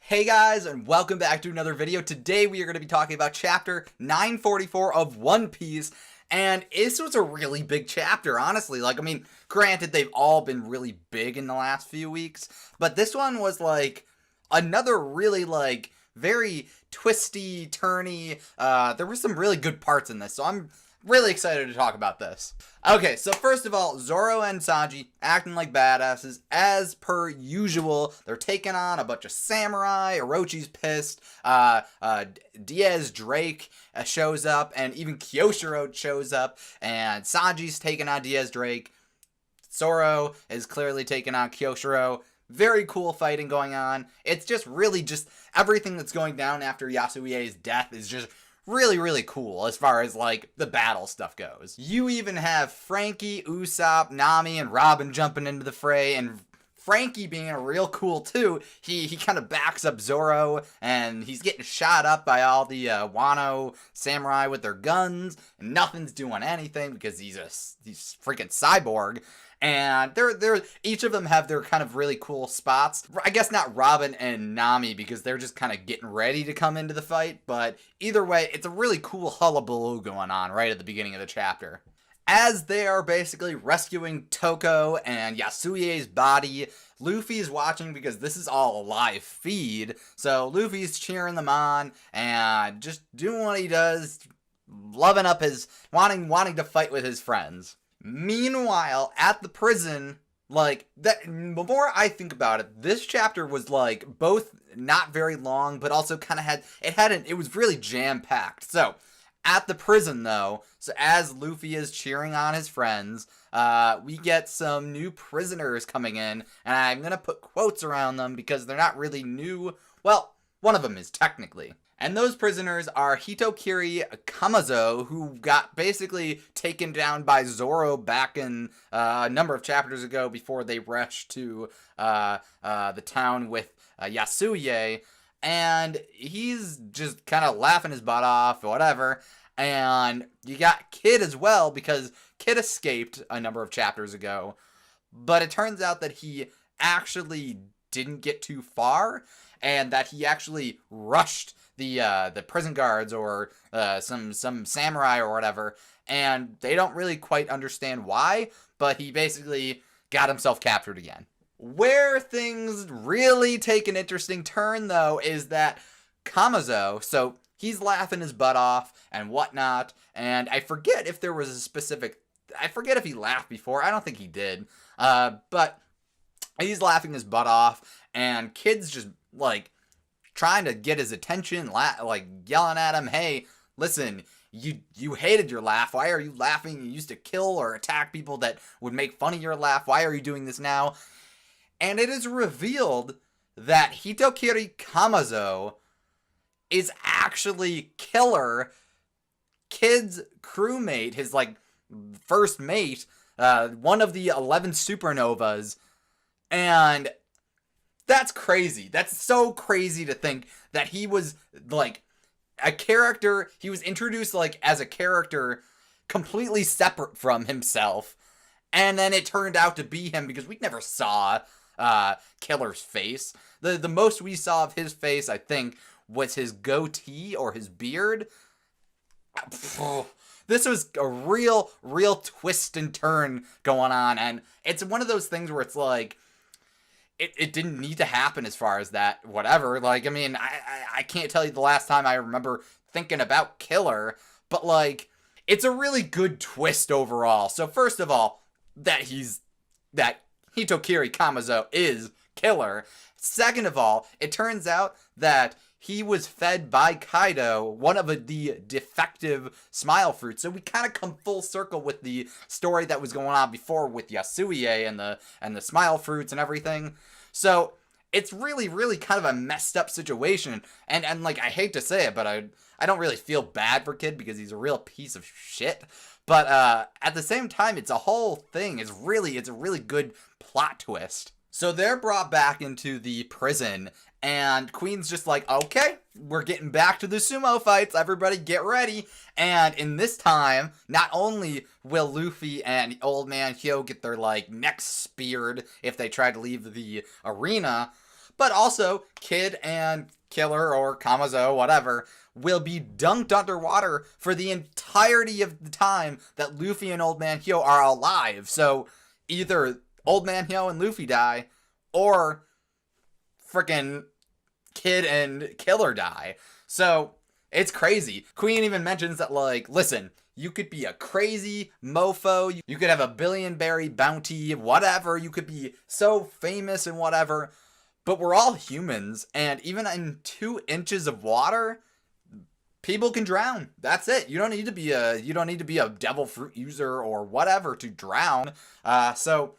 Hey guys, and welcome back to another video. Today we are going to be talking about chapter 944 of One Piece, and this was a really big chapter, honestly. Granted, they've all been really big in the last few weeks, but this one was, another really, very twisty, turny, there were some really good parts in this, so I'm really excited to talk about this. Okay, so first of all, Zoro and Sanji acting like badasses as per usual. They're taking on a bunch of samurai. Orochi's pissed. Diaz Drake shows up, and even Kyoshiro shows up, and Sanji's taking on Diaz Drake. Zoro is clearly taking on Kyoshiro. Very cool fighting going on. It's just really just everything that's going down after Yasuie's death is just really cool as far as, the battle stuff goes. You even have Frankie, Usopp, Nami, and Robin jumping into the fray, and Frankie being real cool, too. He kind of backs up Zoro, and he's getting shot up by all the Wano samurai with their guns, and nothing's doing anything because he's freaking cyborg. And they're each of them have their kind of really cool spots. I guess not Robin and Nami because they're just kind of getting ready to come into the fight. But either way, it's a really cool hullabaloo going on right at the beginning of the chapter. As they are basically rescuing Toko and Yasuie's body, Luffy's watching because this is all a live feed. So Luffy's cheering them on and just doing what he does, loving up his wanting to fight with his friends. Meanwhile, at the prison, the more I think about it, this chapter was, both not very long, but also kind of it was really jam-packed. So, at the prison, though, so as Luffy is cheering on his friends, we get some new prisoners coming in, and I'm gonna put quotes around them because they're not really new. Well, one of them is technically. And those prisoners are Hitokiri Kamazo, who got basically taken down by Zoro back in a number of chapters ago before they rushed to the town with Yasuie. And he's just kind of laughing his butt off or whatever. And you got Kid as well, because Kid escaped a number of chapters ago. But it turns out that he actually didn't get too far, and that he actually rushed the prison guards or some samurai or whatever, and they don't really quite understand why, but he basically got himself captured again. Where things really take an interesting turn, though, is that Kamazo, so he's laughing his butt off and whatnot, and I forget if there was a specific, I forget if he laughed before, I don't think he did, but he's laughing his butt off, and Kid's just, trying to get his attention, yelling at him, hey, listen, you hated your laugh. Why are you laughing? You used to kill or attack people that would make fun of your laugh. Why are you doing this now? And it is revealed that Hitokiri Kamazo is actually Killer, Kid's crewmate, his, first mate, one of the 11 supernovas, and that's crazy. That's so crazy to think that he was, a character, he was introduced, as a character completely separate from himself, and then it turned out to be him because we never saw Killer's face. The most we saw of his face, I think, was his goatee or his beard. This was a real twist and turn going on, and it's one of those things where it's it didn't need to happen as far as that, whatever. I can't tell you the last time I remember thinking about Killer, but, it's a really good twist overall. So, first of all, that Hitokiri Kamazo is Killer. Second of all, it turns out that he was fed by Kaido, one of the defective smile fruits. So we kind of come full circle with the story that was going on before with Yasuie and the smile fruits and everything. So it's really kind of a messed up situation. And I hate to say it, but I don't really feel bad for Kid because he's a real piece of shit. But at the same time, it's a whole thing. It's a really good plot twist. So they're brought back into the prison, and Queen's just okay, we're getting back to the sumo fights, everybody get ready. And in this time, not only will Luffy and Old Man Hyo get their, necks speared if they try to leave the arena, but also Kid and Killer or Kamazo, whatever, will be dunked underwater for the entirety of the time that Luffy and Old Man Hyo are alive. So either Old Man Hyo and Luffy die, or freaking Kid and Killer die. So it's crazy. Queen even mentions that, like, listen, you could be a crazy mofo, you could have a billion berry bounty, whatever, you could be so famous and whatever, but we're all humans, and even in 2 inches of water, people can drown. That's it. You don't need to be a devil fruit user or whatever to drown. So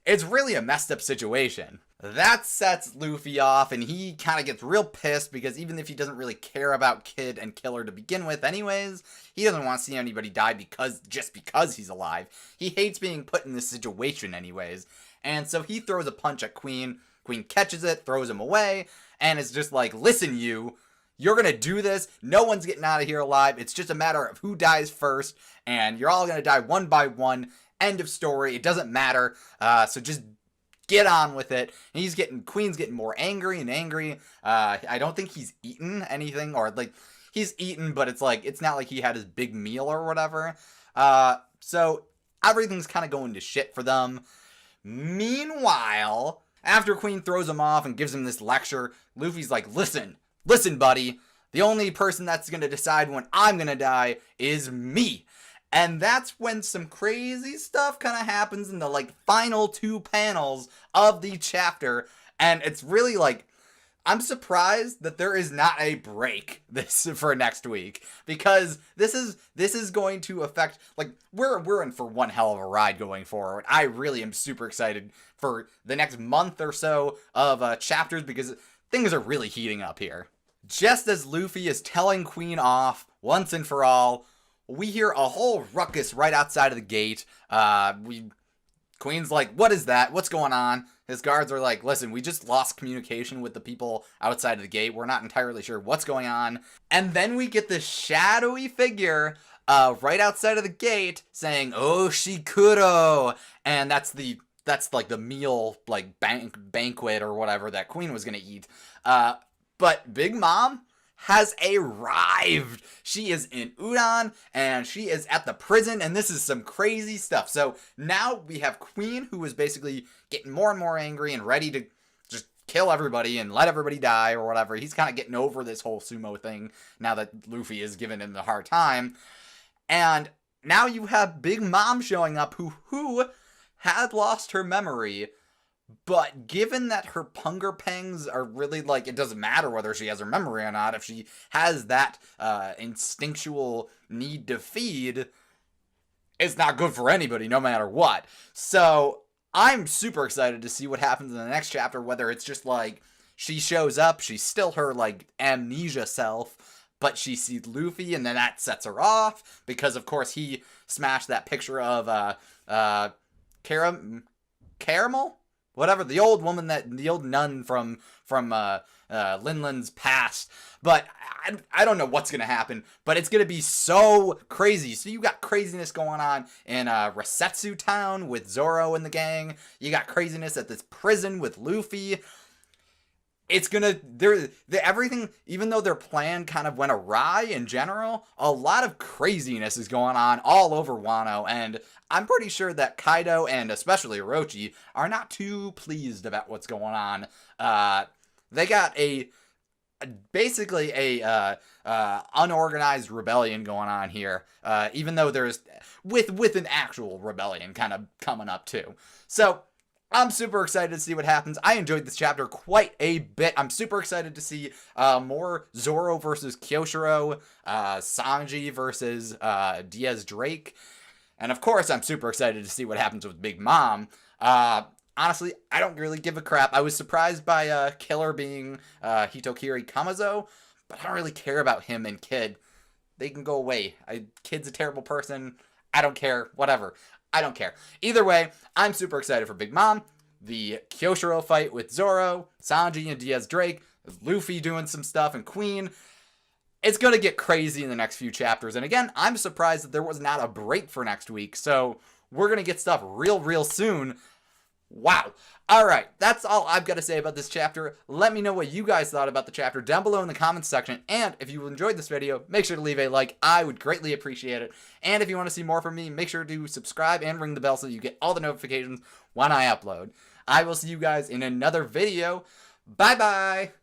it's really a messed up situation. That sets Luffy off, and he kind of gets real pissed because even if he doesn't really care about Kid and Killer to begin with anyways, he doesn't want to see anybody die just because he's alive. He hates being put in this situation anyways. And so he throws a punch at Queen. Queen catches it, throws him away, and it's just like, listen, you're gonna do this. No one's getting out of here alive. It's just a matter of who dies first, and you're all gonna die one by one. End of story. It doesn't matter. So just get on with it. And Queen's getting more angry and angry. I don't think he's eaten anything, or like he's eaten, but it's not like he had his big meal or whatever. So everything's kind of going to shit for them. Meanwhile, after Queen throws him off and gives him this lecture, Luffy's like, listen, buddy, the only person that's going to decide when I'm going to die is me. And that's when some crazy stuff kind of happens in the, like, final 2 panels of the chapter. And it's really, like, I'm surprised that there is not a break for next week, because this is going to affect, like, we're in for one hell of a ride going forward. I really am super excited for the next month or so of chapters, because things are really heating up here. Just as Luffy is telling Queen off once and for all, we hear a whole ruckus right outside of the gate. Queen's like, what is that? What's going on? His guards are like, listen, we just lost communication with the people outside of the gate. We're not entirely sure what's going on. And then we get this shadowy figure right outside of the gate saying, oh, Shikuro. And that's like the meal, like banquet or whatever that Queen was going to eat. But Big Mom has arrived. She is in Udon, and she is at the prison, and this is some crazy stuff. So now we have Queen, who is basically getting more and more angry and ready to just kill everybody and let everybody die or whatever. He's kind of getting over this whole sumo thing now that Luffy is giving him the hard time. And now you have Big Mom showing up, who had lost her memory. But given that her hunger pangs are really, like, it doesn't matter whether she has her memory or not, if she has that instinctual need to feed, it's not good for anybody, no matter what. So I'm super excited to see what happens in the next chapter, whether it's just, like, she shows up, she's still her, like, amnesia self, but she sees Luffy, and then that sets her off, because, of course, he smashed that picture of Caramel? Whatever, the old nun from Linland's past. But I don't know what's going to happen, but it's going to be so crazy. So you got craziness going on in Resetsu Town with Zoro and the gang. You got craziness at this prison with Luffy. It's gonna, everything, even though their plan kind of went awry in general, a lot of craziness is going on all over Wano, and I'm pretty sure that Kaido and especially Orochi are not too pleased about what's going on. They got basically a unorganized rebellion going on here, even though there's, with an actual rebellion kind of coming up too. So I'm super excited to see what happens. I enjoyed this chapter quite a bit. I'm super excited to see more Zoro versus Kyoshiro, Sanji versus Diaz Drake. And of course, I'm super excited to see what happens with Big Mom. Honestly, I don't really give a crap. I was surprised by Killer being Hitokiri Kamazo, but I don't really care about him and Kid. They can go away. Kid's a terrible person. I don't care. Whatever. I don't care. Either way, I'm super excited for Big Mom, the Kyoshiro fight with Zoro, Sanji and Diaz Drake, Luffy doing some stuff, and Queen. It's going to get crazy in the next few chapters. And again, I'm surprised that there was not a break for next week. So we're going to get stuff real soon. Wow. All right, that's all I've got to say about this chapter. Let me know what you guys thought about the chapter down below in the comments section. And if you enjoyed this video, make sure to leave a like. I would greatly appreciate it. And if you want to see more from me, make sure to subscribe and ring the bell so you get all the notifications when I upload. I will see you guys in another video. Bye-bye.